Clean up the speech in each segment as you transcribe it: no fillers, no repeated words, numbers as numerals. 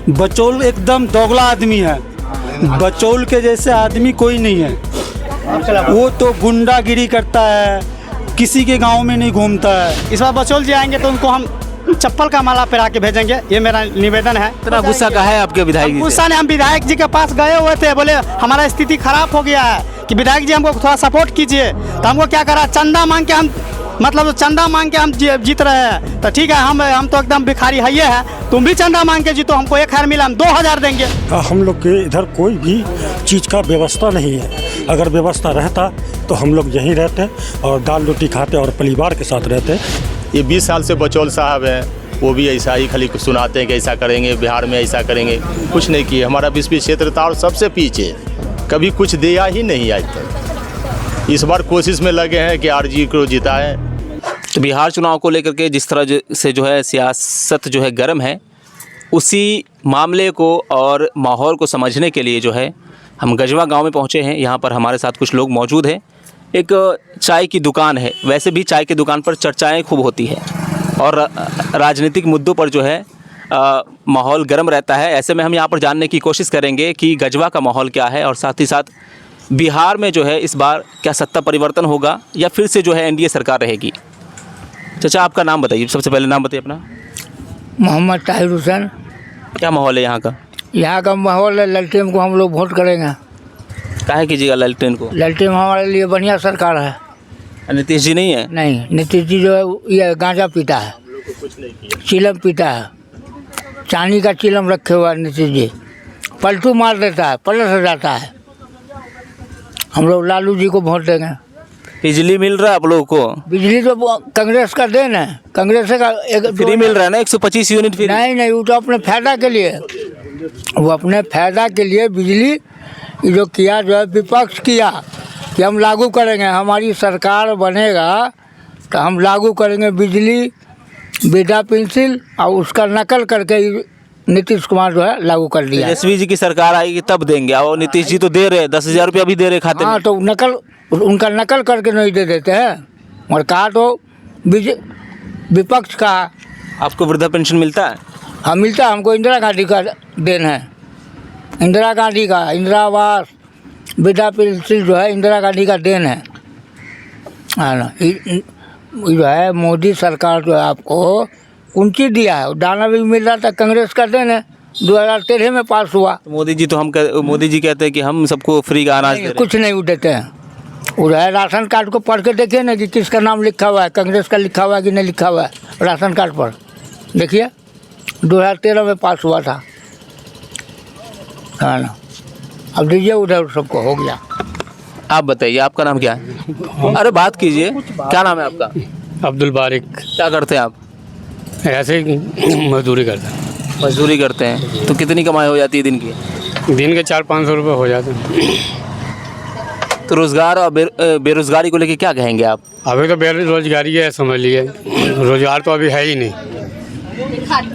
बचौल एकदम दोगला आदमी है। बचौल के जैसे आदमी कोई नहीं है। वो तो गुंडागिरी करता है, किसी के गांव में नहीं घूमता है। इस बार बचौल जी आएंगे तो उनको हम चप्पल का माला पहना के भेजेंगे, ये मेरा निवेदन है। इतना गुस्सा का है आपके विधायक जी से? गुस्सा ने हम विधायक जी के पास गए हुए थे, बोले हमारा स्थिति खराब हो गया है कि विधायक जी हमको थोड़ा सपोर्ट कीजिए। तो हमको क्या करा, चंदा मांग के हम चंदा मांग के हम जीत रहे हैं। तो ठीक है, हम तो एकदम भिखारी है, ये है, तुम भी चंदा मांग के जीतो, हमको 1000 मिला, हम 2000 देंगे। हम लोग के इधर कोई भी चीज़ का व्यवस्था नहीं है। अगर व्यवस्था रहता तो हम लोग यहीं रहते और दाल रोटी खाते और परिवार के साथ रहते। ये 20 साल से बचौल साहब हैं, वो भी ऐसा ही खाली सुनाते हैं कि ऐसा करेंगे, बिहार में ऐसा करेंगे, कुछ नहीं किए। हमारा 20 क्षेत्र था और सबसे पीछे, कभी कुछ दिया ही नहीं आज तक। इस बार कोशिश में लगे हैं कि आरजी को जिताएं। तो बिहार चुनाव को लेकर के जिस तरह से जो है सियासत जो है गर्म है, उसी मामले को और माहौल को समझने के लिए जो है हम गजवा गांव में पहुंचे हैं। यहाँ पर हमारे साथ कुछ लोग मौजूद हैं। एक चाय की दुकान है, वैसे भी चाय की दुकान पर चर्चाएं खूब होती है और राजनीतिक मुद्दों पर जो है माहौल गर्म रहता है। ऐसे में हम यहाँ पर जानने की कोशिश करेंगे कि गजवा का माहौल क्या है और साथ ही साथ बिहार में जो है इस बार क्या सत्ता परिवर्तन होगा या फिर से जो है एनडीए सरकार रहेगी। चाचा, आपका नाम बताइए, सबसे पहले नाम बताइए अपना। मोहम्मद ताहिर हुसैन। क्या माहौल है यहाँ का? यहाँ का माहौल है, ललटेन को हम लोग वोट करेंगे। काहे कीजिएगा ललटेन को? ललटेन हमारे लिए बढ़िया सरकार है। नीतीश जी नहीं है? नहीं, नीतीश जी जो है ये गांजा पीता है, चिलम पीता है, चांदी का चिलम रखे हुआ है नीतीश जी, पलटू मार देता है, पलट हो जाता है। हम लोग लालू जी को वोट देंगे। बिजली मिल रहा है आप लोगों को? बिजली तो कांग्रेस का देन है, कांग्रेस का एक फ्री मिल रहा है ना, 125 यूनिट फ्री? नहीं, वो तो अपने फायदा के लिए, वो अपने फायदा के लिए बिजली जो किया, जो है विपक्ष किया कि हम लागू करेंगे, हमारी सरकार बनेगा तो हम लागू करेंगे बिजली, वृद्धा पेंशन, और उसका नकल करके नीतीश कुमार जो है लागू कर दिया। तेजस्वी जी की सरकार आएगी तब देंगे, और नीतीश जी तो दे रहे हैं, 10,000 रुपया भी दे रहे खाते में। हाँ, तो नकल, उनका नकल करके नहीं दे देते हैं। और कहा तो विपक्ष का। आपको वृद्धा पेंशन मिलता है? हाँ, मिलता है। हमको इंदिरा गांधी का देन है, इंदिरा गांधी का, इंदिरा आवास, वृद्धा पेंशन जो है इंदिरा गांधी का देन है ना। जो है मोदी सरकार जो है आपको उनकी दिया है, दाना भी मिल रहा था, कांग्रेस का देन है, 2013 में पास हुआ। तो मोदी जी कहते हैं कि हम सबको फ्री का अनाज दे रहे हैं। कुछ नहीं देते हैं। वो है राशन कार्ड को पढ़ के देखिए ना कि किसका नाम लिखा हुआ है, कांग्रेस का लिखा हुआ है कि नहीं लिखा हुआ है राशन कार्ड पर, देखिए 2013 में पास हुआ था, है ना। अब दीजिए उधर, सबको हो गया। आप बताइए, आपका नाम क्या है? अरे बात कीजिए, क्या नाम है आपका? अब्दुल बारिक। क्या करते हैं आप? ऐसे ही मजदूरी करते हैं। मजदूरी करते हैं तो कितनी कमाई हो जाती है दिन की? दिन के 400-500 रुपये हो जाते हैं। तो रोज़गार और बेरोज़गारी को लेके क्या कहेंगे आप? अभी तो बेरोजगारी है, समझ लिए, रोजगार तो अभी है ही नहीं।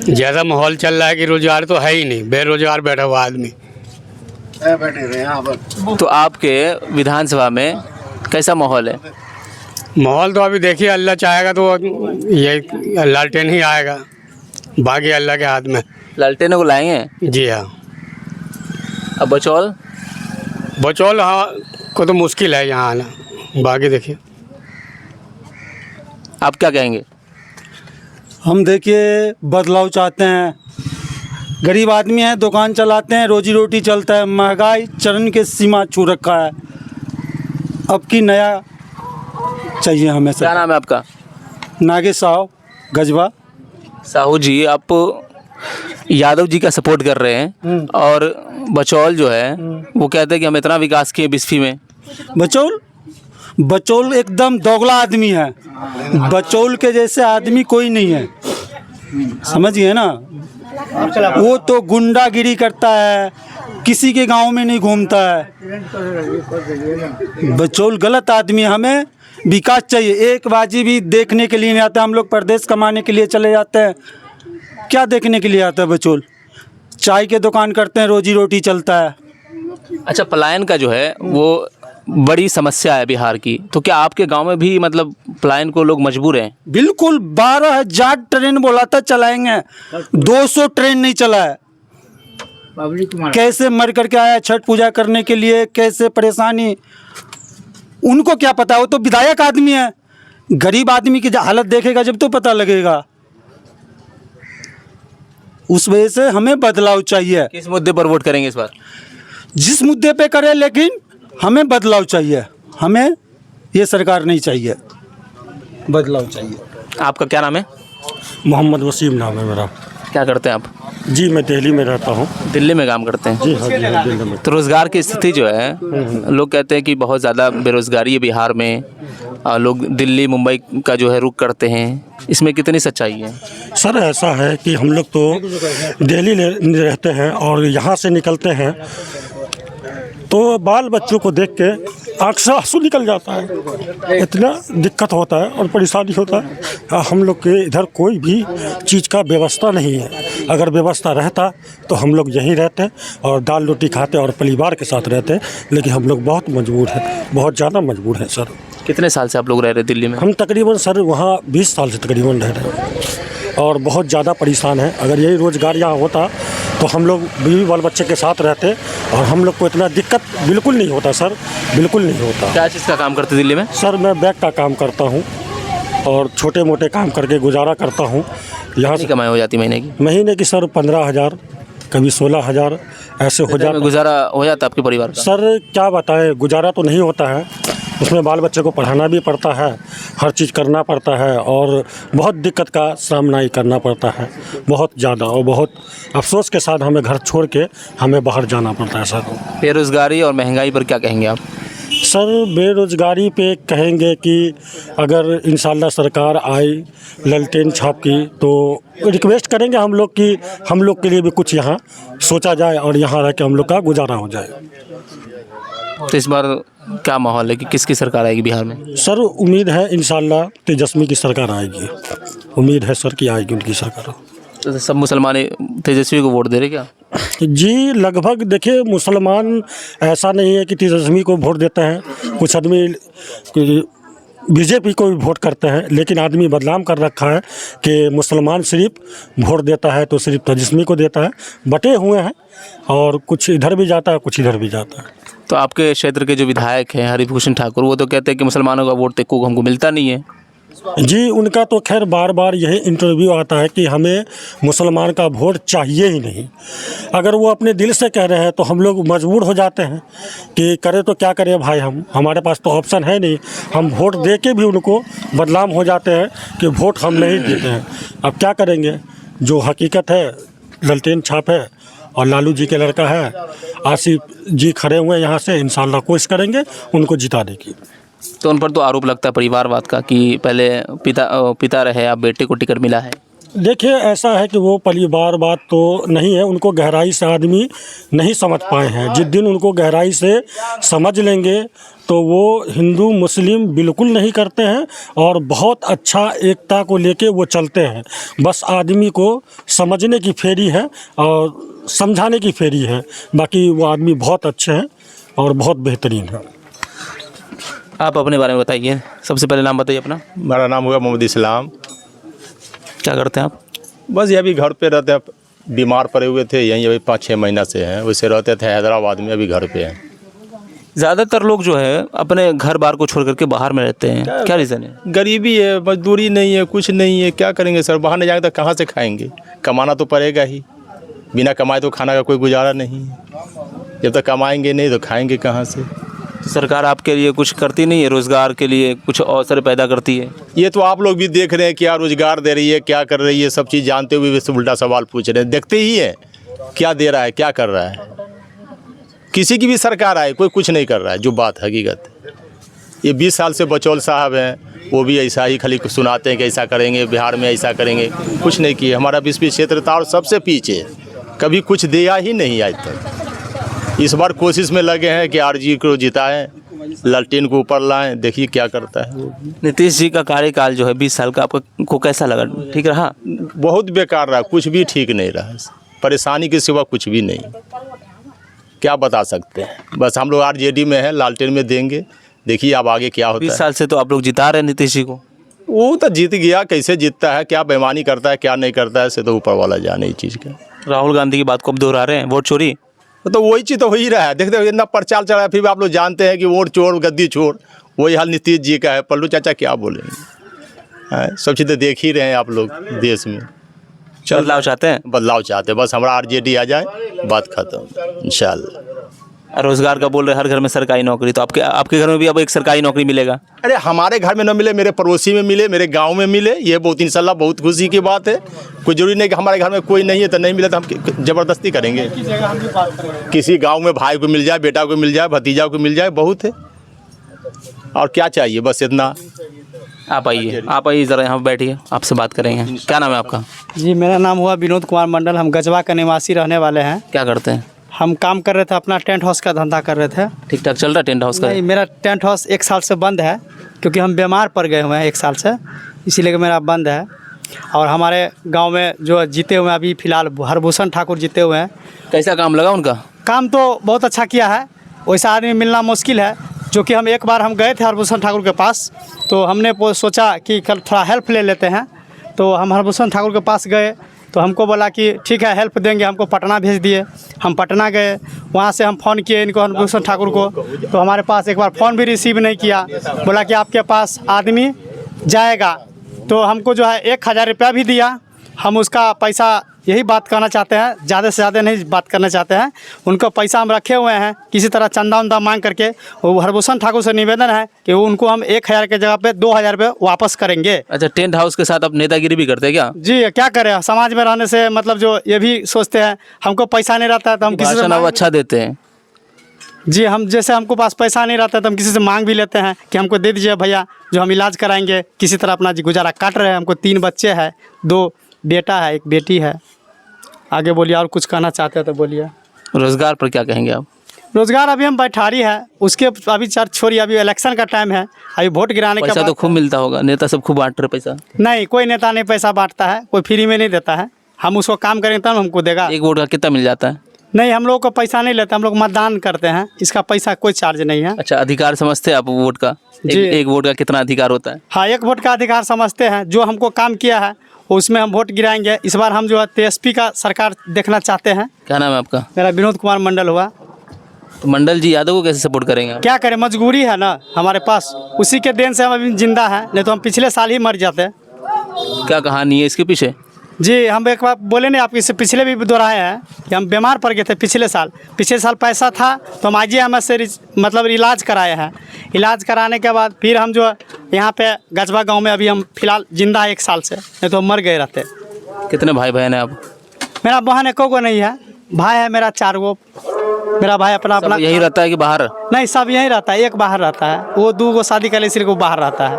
जैसा माहौल चल रहा है कि रोजगार तो है ही नहीं, बेरोजगार बैठा हुआ आदमी बैठे रहे यहाँ पर। तो आपके विधानसभा में कैसा माहौल है? माहौल तो अभी देखिए, अल्लाह चाहेगा तो ये लालटेन ही आएगा, बाकी अल्लाह के हाथ में। लालटेन को लाएंगे? जी हाँ। अब बचौल हाँ को तो मुश्किल है यहाँ आना, बाकी देखिए। आप क्या कहेंगे? हम देखिए बदलाव चाहते हैं। गरीब आदमी हैं, दुकान चलाते हैं, रोजी रोटी चलता है, महंगाई चरम के सीमा छू रखा है। अब की नया चाहिए हमें। क्या नाम है आपका? नागेश साहू, गजवा। साहू जी, आप यादव जी का सपोर्ट कर रहे हैं और बचौल जो है वो कहते हैं कि हम इतना विकास किए बिस्फी में। बचौल एकदम दोगला आदमी है। बचौल के जैसे आदमी कोई नहीं है, समझिए ना। वो तो गुंडागिरी करता है, किसी के गांव में नहीं घूमता है। बचौल गलत आदमी है। हमें विकास चाहिए। एक बाजी भी देखने के लिए नहीं आता। हम लोग परदेश कमाने के लिए चले जाते हैं, क्या देखने के लिए आता है बचौल? चाय के दुकान करते हैं, रोजी रोटी चलता है। अच्छा, पलायन का जो है वो बड़ी समस्या है बिहार की, तो क्या आपके गांव में भी मतलब पलायन को लोग मजबूर हैं? बिल्कुल। 12,000 ट्रेन बोला था चलाएंगे, 200 ट्रेन नहीं चला है। पब्लिक मार कैसे मर करके आया छठ पूजा करने के लिए, कैसे परेशानी, उनको क्या पता। वो तो विधायक आदमी है, गरीब आदमी की हालत देखेगा जब तो पता लगेगा। उस वजह से हमें बदलाव चाहिए। किस मुद्दे पर वोट करेंगे इस बार? जिस मुद्दे पे करें, लेकिन हमें बदलाव चाहिए। हमें ये सरकार नहीं चाहिए, बदलाव चाहिए। आपका क्या नाम है? मोहम्मद वसीम नाम है मेरा। क्या करते हैं आप? जी मैं दिल्ली में रहता हूँ। दिल्ली में काम करते हैं? जी हाँ, जी हाँ, दिल्ली में। तो रोज़गार की स्थिति जो है, लोग कहते हैं कि बहुत ज़्यादा बेरोज़गारी है बिहार में, लोग दिल्ली मुंबई का जो है रुख करते हैं, इसमें कितनी सच्चाई है? सर ऐसा है कि हम लोग तो दिल्ली रहते हैं और यहाँ से निकलते हैं तो बाल बच्चों को देख के आँख से आंसू निकल जाता है। इतना दिक्कत होता है और परेशानी होता है। हम लोग के इधर कोई भी चीज़ का व्यवस्था नहीं है। अगर व्यवस्था रहता तो हम लोग यहीं रहते और दाल रोटी खाते और परिवार के साथ रहते, लेकिन हम लोग बहुत मजबूर हैं, बहुत ज़्यादा मजबूर हैं सर। कितने साल से आप लोग रह रहे हैं दिल्ली में? हम तकरीबन सर वहाँ 20 साल से तकरीबन रह रहे हैं और बहुत ज़्यादा परेशान हैं। अगर यही रोज़गार यहाँ होता तो हम लोग बीवी बाल बच्चे के साथ रहते और हम लोग को इतना दिक्कत बिल्कुल नहीं होता सर, बिल्कुल नहीं होता। क्या चीज़ का काम करते दिल्ली में? सर मैं बैग का काम करता हूँ और छोटे मोटे काम करके गुजारा करता हूँ। यहाँ से कमाई हो जाती महीने की? महीने की सर 15,000, कभी 16,000 ऐसे हो जाता। गुजारा हो जाता आपके परिवार का? सर क्या बताएं, गुजारा तो नहीं होता है, उसमें बाल बच्चे को पढ़ाना भी पड़ता है, हर चीज़ करना पड़ता है और बहुत दिक्कत का सामना ही करना पड़ता है, बहुत ज़्यादा। और बहुत अफसोस के साथ हमें घर छोड़ के हमें बाहर जाना पड़ता है सर। बेरोज़गारी और महंगाई पर क्या कहेंगे आप? सर बेरोज़गारी पे कहेंगे कि अगर इंशाल्लाह सरकार आई ललटेन छाप की तो रिक्वेस्ट करेंगे हम लोग कि हम लोग के लिए भी कुछ यहाँ सोचा जाए और यहाँ रह के हम लोग का गुजारा हो जाए। तो इस बार क्या माहौल है कि किसकी सरकार आएगी बिहार में? सर उम्मीद है इंशाल्लाह तेजस्वी की सरकार आएगी, उम्मीद है सर कि आएगी उनकी सरकार। तो सब मुसलमान तेजस्वी को वोट दे रहे क्या? जी लगभग देखिए, मुसलमान ऐसा नहीं है कि तेजस्वी को वोट देते हैं, कुछ आदमी बीजेपी को भी वोट करते हैं, लेकिन आदमी बदनाम कर रखा है कि मुसलमान सिर्फ वोट देता है तो सिर्फ तेजस्वी को देता है। बटे हुए हैं और कुछ इधर भी जाता है, कुछ इधर भी जाता है। तो आपके क्षेत्र के जो विधायक हैं हरिभूषण ठाकुर, वो तो कहते हैं कि मुसलमानों का वोट तो हमको मिलता नहीं है। जी उनका तो खैर बार बार यही इंटरव्यू आता है कि हमें मुसलमान का वोट चाहिए ही नहीं। अगर वो अपने दिल से कह रहे हैं तो हम लोग मजबूर हो जाते हैं कि करें तो क्या करें भाई, हमारे पास तो ऑप्शन है नहीं। हम वोट दे के भी उनको बदनाम हो जाते हैं कि वोट हम नहीं देते हैं। अब क्या करेंगे, जो हकीकत है ललटेन छाप है और लालू जी के लड़का है, आसिफ जी खड़े हुए हैं यहाँ से, इंशाल्लाह कोशिश करेंगे उनको जिताने की। तो उन पर तो आरोप लगता है परिवारवाद का कि पहले पिता रहे, अब बेटे को टिकट मिला है। देखिए ऐसा है कि वो परिवारवाद तो नहीं है, उनको गहराई से आदमी नहीं समझ पाए हैं। जिस दिन उनको गहराई से समझ लेंगे तो वो हिंदू मुस्लिम बिल्कुल नहीं करते हैं और बहुत अच्छा एकता को लेके वो चलते हैं। बस आदमी को समझने की फेरी है और समझाने की फेरी है। बाकी वो आदमी बहुत अच्छे हैं और बहुत बेहतरीन है। आप अपने बारे में बताइए, सबसे पहले नाम बताइए अपना। मेरा नाम हुआ मोहम्मद इस्लाम। क्या करते हैं आप? बस ये अभी घर पे रहते हैं, बीमार पड़े हुए थे, यहीं अभी 5-6 महीना से हैं। वैसे रहते थे हैदराबाद में, अभी घर पे हैं। ज़्यादातर लोग जो है अपने घर बार को छोड़ करके बाहर में रहते हैं, क्या रीज़न है? गरीबी है, मजदूरी नहीं है, कुछ नहीं है, क्या करेंगे सर। बाहर नहीं जाएंगे तो कहाँ से खाएंगे, कमाना तो पड़ेगा ही। बिना कमाए तो खाना का कोई गुजारा नहीं है। जब तक कमाएंगे नहीं तो खाएंगे कहाँ से। सरकार आपके लिए कुछ करती नहीं है, रोज़गार के लिए कुछ अवसर पैदा करती है? ये तो आप लोग भी देख रहे हैं, क्या रोज़गार दे रही है, क्या कर रही है, सब चीज़ जानते हुए भी उल्टा सवाल पूछ रहे हैं। देखते ही हैं क्या दे रहा है, क्या कर रहा है। किसी की भी सरकार आए, कोई कुछ नहीं कर रहा है, जो बात हकीकत है। ये 20 साल से बचौल साहब हैं, वो भी ऐसा ही खाली सुनाते हैं कि ऐसा करेंगे, बिहार में ऐसा करेंगे, कुछ नहीं किए। हमारा 20 क्षेत्र था और सबसे पीछे, कभी कुछ दिया ही नहीं आज तक। इस बार कोशिश में लगे हैं कि आरजी को जिताएं, ललटेन को ऊपर लाएं, देखिए क्या करता है। नीतीश जी का कार्यकाल जो है 20 साल का, आपको कैसा लगा? ठीक रहा? बहुत बेकार रहा, कुछ भी ठीक नहीं रहा, परेशानी के सिवा कुछ भी नहीं। क्या बता सकते हैं, बस हम लोग आरजेडी में हैं, लालटेन में देंगे, देखिए अब आगे क्या होता है। 20 साल से तो आप लोग जिता रहे हैं नीतीश जी को। वो तो जीत गया, कैसे जीतता है, क्या बेईमानी करता है, क्या नहीं करता है, से तो ऊपर वाला जाने इस चीज़ का। राहुल गांधी की बात को अब दोहरा रहे हैं, वोट चोरी। तो वही चीज़ तो हो ही रहा है। देखते हो इतना प्रचार चल रहा है, फिर भी आप लोग जानते हैं कि वोट चोर गद्दी चोर। वही हाल नीतीश जी का है। पल्लू चाचा क्या बोलेंगे, सब चीज़ तो देख ही रहे हैं आप लोग देश में। बदलाव चाहते हैं? बदलाव चाहते हैं, बस हमारा आरजेडी आ जाए, बात खत्म इंशाल्लाह। रोजगार का बोल रहे हर घर में सरकारी नौकरी, तो आपके घर में भी अब एक सरकारी नौकरी मिलेगा? अरे हमारे घर में न मिले, मेरे पड़ोसी में मिले, मेरे गांव में मिले, ये बहुत इंशाल्लाह बहुत खुशी की बात है। कोई जरूरी नहीं कि हमारे घर में कोई नहीं है तो नहीं मिले तो हम ज़बरदस्ती करेंगे। किसी गांव में भाई को मिल जाए, बेटा को मिल जाए, भतीजा को मिल जाए, बहुत है। और क्या चाहिए, बस इतना। आप आइए ज़रा यहाँ बैठिए, आपसे बात करेंगे। क्या नाम है आपका? जी मेरा नाम हुआ विनोद कुमार मंडल। हम गजवा का निवासी रहने वाले हैं। क्या करते हैं? हम काम कर रहे थे, अपना टेंट हाउस का धंधा कर रहे थे। ठीक ठाक चल रहा है टेंट हाउस का? नहीं, मेरा टेंट हाउस 1 साल से बंद है, क्योंकि हम बीमार पड़ गए हुए हैं 1 साल से, इसीलिए मेरा बंद है। और हमारे गांव में जो जीते हुए हैं अभी फ़िलहाल हरभूषण ठाकुर जीते हुए हैं। कैसा काम लगा उनका? काम तो बहुत अच्छा किया है, वैसा आदमी मिलना मुश्किल है। जो कि एक बार हम गए थे हरभूषण ठाकुर के पास, तो हमने सोचा कि कल थोड़ा हेल्प ले लेते हैं। तो हम हरभूषण ठाकुर के पास गए, तो हमको बोला कि ठीक है हेल्प देंगे, हमको पटना भेज दिए। हम पटना गए, वहाँ से हम फ़ोन किए इनको, हरभूषण ठाकुर को, तो हमारे पास एक बार फ़ोन भी रिसीव नहीं किया। बोला कि आपके पास आदमी जाएगा। तो हमको जो है 1000 रुपया भी दिया। हम उसका पैसा, यही बात कहना चाहते हैं, ज़्यादा से ज़्यादा नहीं बात करना चाहते हैं। उनको पैसा हम रखे हुए हैं, किसी तरह चंदा उंदा मांग करके। वो हरभूषण ठाकुर से निवेदन है कि वो उनको हम 1000 के जगह पे 2000 रुपये वापस करेंगे। अच्छा, टेंट हाउस के साथ आप नेतागिरी भी करते हैं क्या? जी, क्या करें, समाज में रहने से मतलब जो ये भी सोचते हैं हमको पैसा नहीं रहता है तो हम किसी से भाषण अच्छा देते हैं। जी, हम जैसे हमको पास पैसा नहीं रहता तो हम किसी से मांग भी लेते हैं कि हमको दे दीजिए भैया, जो हम इलाज कराएंगे। किसी तरह अपना गुजारा काट रहे हैं। हमको 3 बच्चे हैं, 2 बेटा है, 1 बेटी है। आगे बोलिए, और कुछ कहना चाहते हैं तो बोलिए। रोज़गार पर क्या कहेंगे आप? रोज़गार अभी हम बैठारी है, उसके अभी छोड़िए, अभी इलेक्शन का टाइम है, अभी वोट गिराने के बाद। पैसा तो खूब मिलता होगा, नेता सब खूब बांट रहे पैसा? नहीं, कोई नेता नहीं पैसा बांटता है, कोई फ्री में नहीं देता है। हम उसको काम करेंगे तब हमको देगा। 1 वोट का कितना मिल जाता है? नहीं, हम लोग को पैसा नहीं लेते, हम लोग मतदान करते हैं, इसका पैसा कोई चार्ज नहीं है। अच्छा, अधिकार समझते हैं आप वोट का? जी। एक वोट का कितना अधिकार होता है? हाँ, 1 वोट का अधिकार समझते हैं। जो हमको काम किया है उसमें हम वोट गिराएंगे। इस बार हम जो है TSP का सरकार देखना चाहते हैं। क्या नाम है आपका? मेरा विनोद कुमार मंडल हुआ। तो मंडल जी यादव को कैसे सपोर्ट करेंगे आप? क्या करें, मजबूरी है ना हमारे पास, उसी के देन से हम अभी जिंदा हैं, नहीं तो हम पिछले साल ही मर जाते। क्या कहानी है इसके पीछे? जी, हम एक बार बोले नहीं आपको, इससे पिछले भी दोहराए हैं कि हम बीमार पड़ गए थे पिछले साल पैसा था तो हम IGMS से मतलब इलाज कराए हैं। इलाज कराने के बाद फिर हम जो यहाँ पे गजवा गांव में अभी हम फिलहाल जिंदा है 1 साल से, नहीं तो हम मर गए रहते। कितने भाई बहन हैं आप? मेरा बहन एको को नहीं है, भाई है मेरा 4 गो। मेरा भाई अपना यही रहता है कि बाहर? नहीं, सब यहीं रहता है, एक बाहर रहता है, वो 2 गो शादी कर ले, सिर्फ वो बाहर रहता है।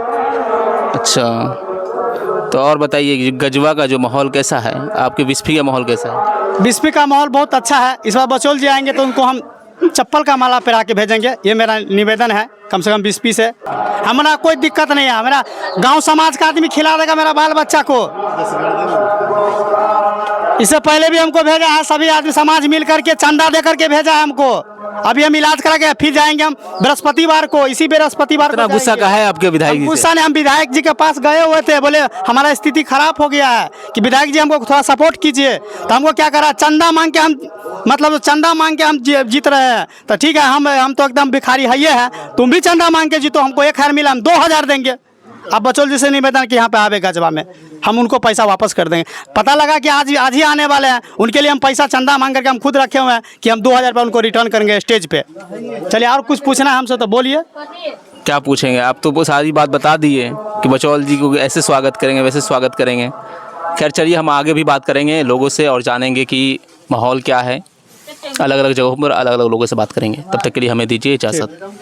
अच्छा, तो और बताइए गजवा का जो माहौल कैसा है, आपके बिस्फी का माहौल कैसा है? बिस्फी का माहौल बहुत अच्छा है। इस बार बचौल जी आएंगे तो उनको हम चप्पल का माला पहना के भेजेंगे, ये मेरा निवेदन है कम से कम बिस्फी से। हमारा कोई दिक्कत नहीं है, मेरा गांव समाज का आदमी खिला देगा मेरा बाल बच्चा को। इससे पहले भी हमको भेजा है, सभी आदमी समाज मिल करके चंदा दे करके भेजा है हमको। अभी हम इलाज करा के फिर जाएंगे हम बृहस्पतिवार को, इसी बृहस्पतिवार को। गुस्सा का है आपके विधायक जी से? गुस्सा ने, हम विधायक जी के पास गए हुए थे, बोले हमारा स्थिति खराब हो गया है कि विधायक जी हमको थोड़ा सपोर्ट कीजिए। तो हमको क्या करा, चंदा मांग के हम मतलब चंदा मांग के हम जीत रहे हैं। तो ठीक है, हम तो एकदम भिखारी है, ये है, तुम भी चंदा मांग के जीतो, हमको 1000 मिला, हम 2000 देंगे। अब बचौल जी से निवेदन कि यहाँ पे आवे गजवा में, हम उनको पैसा वापस कर देंगे। पता लगा कि आज ही आने वाले हैं, उनके लिए हम पैसा चंदा मांग करके हम खुद रखे हुए हैं कि हम 2000 रुपये उनको रिटर्न करेंगे स्टेज पे। चलिए, और कुछ पूछना है हमसे तो बोलिए। क्या पूछेंगे आप? तो वो सारी बात बता दिए कि बचौल जी को ऐसे स्वागत करेंगे, वैसे स्वागत करेंगे। खैर चलिए, हम आगे भी बात करेंगे लोगों से और जानेंगे कि माहौल क्या है। अलग अलग जगहों पर अलग अलग लोगों से बात करेंगे। तब तक के लिए हमें दीजिए इजाज़त।